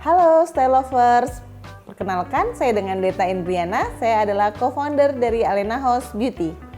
Halo Style Lovers, perkenalkan saya dengan Deta Indriana, saya adalah co-founder dari Alena House Beauty.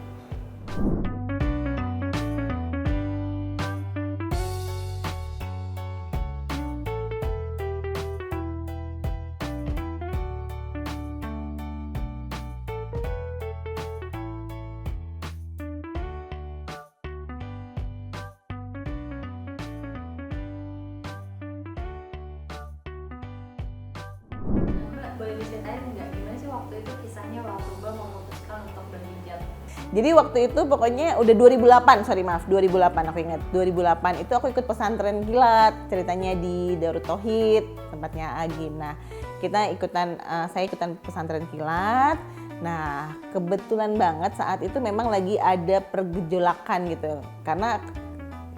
Mbak, boleh diceritain nggak gimana sih waktu itu kisahnya waktu Mbak memutuskan untuk berhijab? Jadi waktu itu pokoknya udah 2008 aku ingat. 2008 itu aku ikut pesantren kilat, ceritanya di Darut Tauhid, tempatnya Agim. Nah, saya ikutan pesantren kilat. Nah, kebetulan banget saat itu memang lagi ada pergejolakan gitu. Karena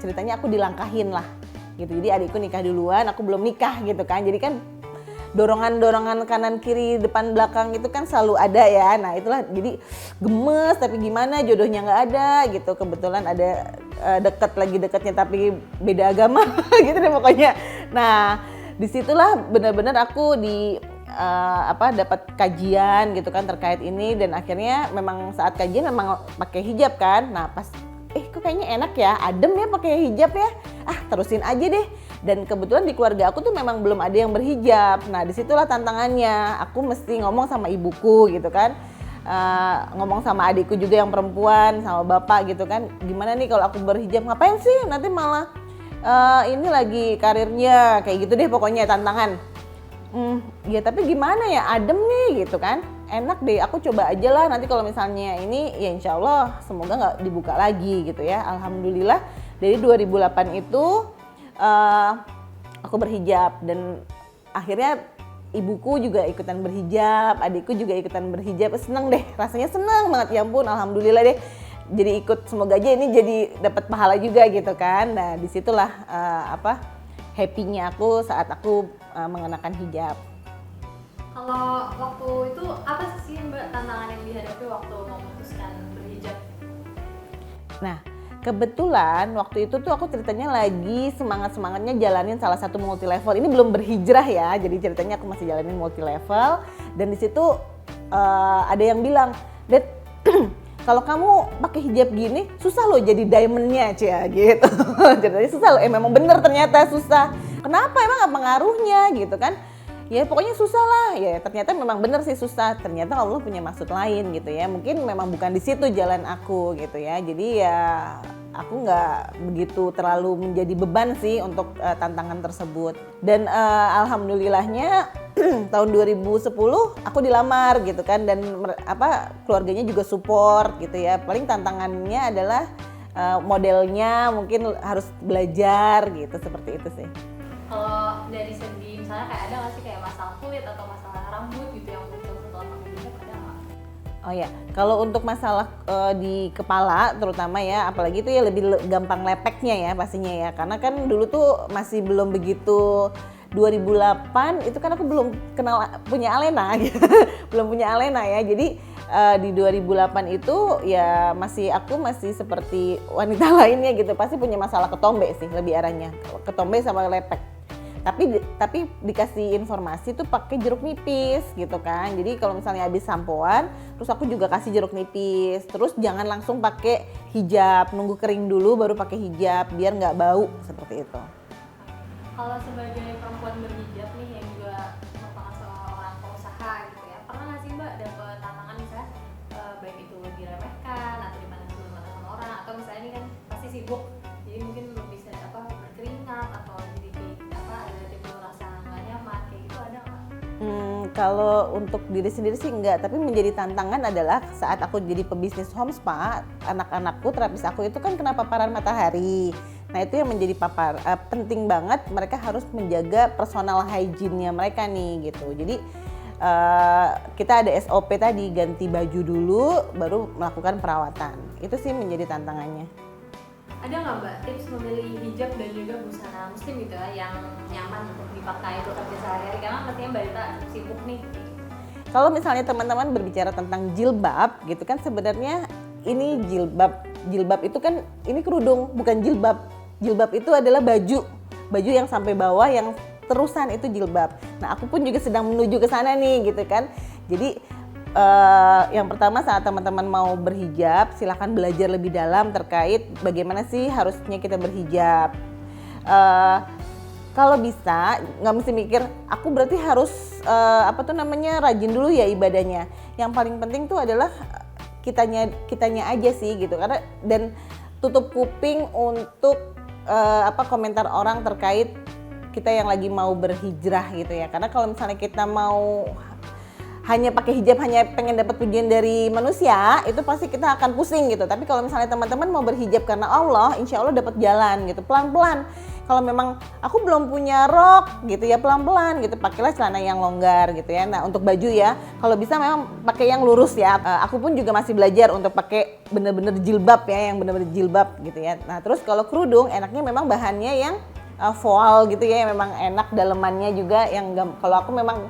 ceritanya aku dilangkahin lah gitu. Jadi adikku nikah duluan, aku belum nikah gitu kan. Jadi kan dorongan kanan kiri depan belakang itu kan selalu ada ya. Nah itulah jadi gemes, tapi gimana jodohnya nggak ada gitu. Kebetulan ada dekatnya tapi beda agama gitu deh pokoknya. Nah disitulah benar-benar aku dapat kajian gitu kan terkait ini, dan akhirnya memang saat kajian memang pakai hijab kan. Nah pas kok kayaknya enak ya, adem ya pakai hijab ya, terusin aja deh. Dan kebetulan di keluarga aku tuh memang belum ada yang berhijab. Nah disitulah tantangannya, aku mesti ngomong sama ibuku gitu kan, ngomong sama adikku juga yang perempuan, sama bapak gitu kan, gimana nih kalau aku berhijab, ngapain sih nanti malah ini lagi karirnya kayak gitu deh pokoknya tantangan. Ya tapi gimana ya, adem nih gitu kan, enak deh, aku coba aja lah, nanti kalau misalnya ini ya insya Allah semoga nggak dibuka lagi gitu ya. Alhamdulillah dari 2008 itu aku berhijab, dan akhirnya ibuku juga ikutan berhijab, adikku juga ikutan berhijab. Seneng deh, rasanya seneng banget, ya ampun alhamdulillah deh. Jadi ikut, semoga aja ini jadi dapat pahala juga gitu kan. Nah disitulah happy-nya aku saat aku mengenakan hijab. Kalau waktu itu apa sih Mbak tantangan yang dihadapi waktu memutuskan berhijab? Nah kebetulan waktu itu tuh aku ceritanya lagi semangatnya jalanin salah satu multi level. Ini belum berhijrah ya, jadi ceritanya aku masih jalanin multi level. Dan di situ ada yang bilang, "Det, kalau kamu pakai hijab gini susah loh jadi diamondnya Cia," gitu. Ceritanya susah loh, memang bener ternyata susah. Kenapa, emang apa ngaruhnya gitu kan? Ya pokoknya susah lah, ya ternyata memang bener sih susah. Ternyata Allah punya maksud lain gitu ya, mungkin memang bukan di situ jalan aku gitu ya. Jadi ya aku nggak begitu terlalu menjadi beban sih untuk tantangan tersebut. Dan alhamdulillahnya tahun 2010 aku dilamar gitu kan, dan keluarganya juga support gitu ya. Paling tantangannya adalah modelnya mungkin harus belajar gitu, seperti itu sih. Kalau dari segi misalnya kayak ada nggak sih kayak masalah kulit atau masalah rambut gitu yang muncul setelah pakai hijab, ada nggak? Oh ya, kalau untuk masalah di kepala terutama ya, apalagi itu ya lebih gampang lepeknya ya pastinya ya. Karena kan dulu tuh masih belum begitu, 2008 itu kan aku belum punya Alena gitu. Belum punya Alena ya. Jadi di 2008 itu ya aku masih seperti wanita lainnya gitu. Pasti punya masalah ketombe sih lebih arahnya. Ketombe sama lepek. Tapi dikasih informasi tuh pakai jeruk nipis gitu kan. Jadi kalau misalnya habis sampoan, terus aku juga kasih jeruk nipis. Terus jangan langsung pakai hijab, nunggu kering dulu baru pakai hijab biar nggak bau, seperti itu. Kalau sebagai perempuan berhijab nih yang juga merupakan seorang pengusaha gitu ya, pernah nggak sih Mbak dapet tantangan misalnya baik itu diremehkan atau dipandang sebelah mata sama orang, atau misalnya ini kan pasti sibuk, jadi mungkin belum bisa berkeringat atau jadi ada timbul rasa nggak nyaman kayak gitu, ada nggak? Kalau untuk diri sendiri sih enggak, tapi menjadi tantangan adalah saat aku jadi pebisnis home spa, anak-anakku, terapis aku itu kan kena paparan matahari. Nah itu yang menjadi penting banget, mereka harus menjaga personal hygiene-nya mereka nih gitu. Jadi kita ada SOP tadi, ganti baju dulu baru melakukan perawatan. Itu sih menjadi tantangannya. Ada nggak Mbak tips memilih hijab dan juga busana muslim gitu ya yang nyaman untuk dipakai untuk kerja sehari-hari, karena pastinya Mbak Dita sibuk nih. Kalau misalnya teman-teman berbicara tentang jilbab gitu kan, sebenarnya ini jilbab itu kan ini kerudung, bukan jilbab. Jilbab itu adalah baju yang sampai bawah yang terusan itu jilbab. Nah aku pun juga sedang menuju ke sana nih gitu kan. Jadi yang pertama saat teman-teman mau berhijab, silakan belajar lebih dalam terkait bagaimana sih harusnya kita berhijab. Kalau bisa nggak mesti mikir aku berarti harus rajin dulu ya ibadahnya. Yang paling penting tuh adalah kitanya aja sih gitu, karena dan tutup kuping untuk komentar orang terkait kita yang lagi mau berhijrah gitu ya. Karena kalau misalnya kita mau hanya pakai hijab, hanya pengen dapat pujian dari manusia, itu pasti kita akan pusing gitu. Tapi kalau misalnya teman-teman mau berhijab karena Allah, insya Allah dapat jalan gitu, pelan-pelan. Kalau memang aku belum punya rok gitu ya, pelan-pelan gitu, pakailah celana yang longgar gitu ya. Nah untuk baju ya, kalau bisa memang pakai yang lurus ya. Aku pun juga masih belajar untuk pakai bener-bener jilbab ya, yang bener-bener jilbab gitu ya. Nah terus kalau kerudung, enaknya memang bahannya yang voile gitu ya, yang memang enak dalemannya juga. Yang kalau aku memang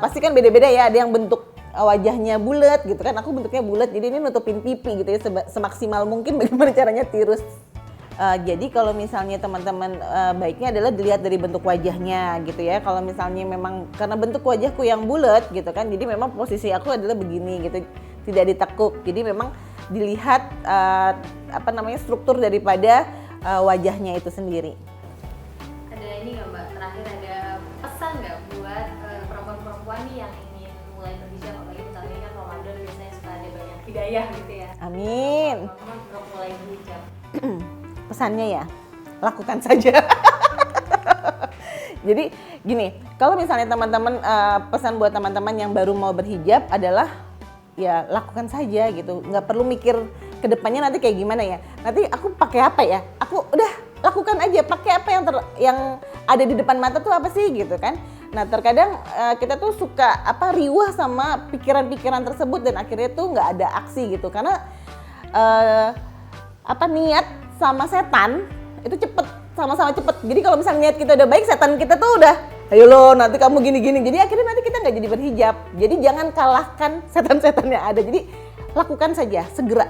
pasti kan beda-beda ya, ada yang bentuk wajahnya bulat gitu kan, aku bentuknya bulat, jadi ini nutupin pipi gitu ya, semaksimal mungkin bagaimana caranya tirus. Jadi kalau misalnya teman-teman baiknya adalah dilihat dari bentuk wajahnya gitu ya. Kalau misalnya memang karena bentuk wajahku yang bulat gitu kan, jadi memang posisi aku adalah begini gitu, tidak ditekuk. Jadi memang dilihat struktur daripada wajahnya itu sendiri. Ada ini nggak Mbak, terakhir ada pesan nggak buat perempuan-perempuan nih yang ingin mulai berhijab, apalagi misalnya kan Ramadan biasanya suka ada banyak hidayah gitu ya. Amin. Teman-teman belum mulai berhijab. Pesannya ya, lakukan saja. Jadi gini, kalau misalnya teman-teman pesan buat teman-teman yang baru mau berhijab adalah ya lakukan saja gitu, nggak perlu mikir ke depannya nanti kayak gimana ya. Nanti aku pakai apa ya? Aku udah lakukan aja, pakai apa yang ada di depan mata tuh apa sih gitu kan. Nah terkadang kita tuh suka riwah sama pikiran-pikiran tersebut dan akhirnya tuh nggak ada aksi gitu, karena niat sama setan itu sama-sama cepet. Jadi kalau misalnya niat kita udah baik, setan kita tuh udah ayo lo nanti kamu gini-gini. Jadi akhirnya nanti kita nggak jadi berhijab. Jadi jangan kalahkan setan-setan yang ada. Jadi lakukan saja segera.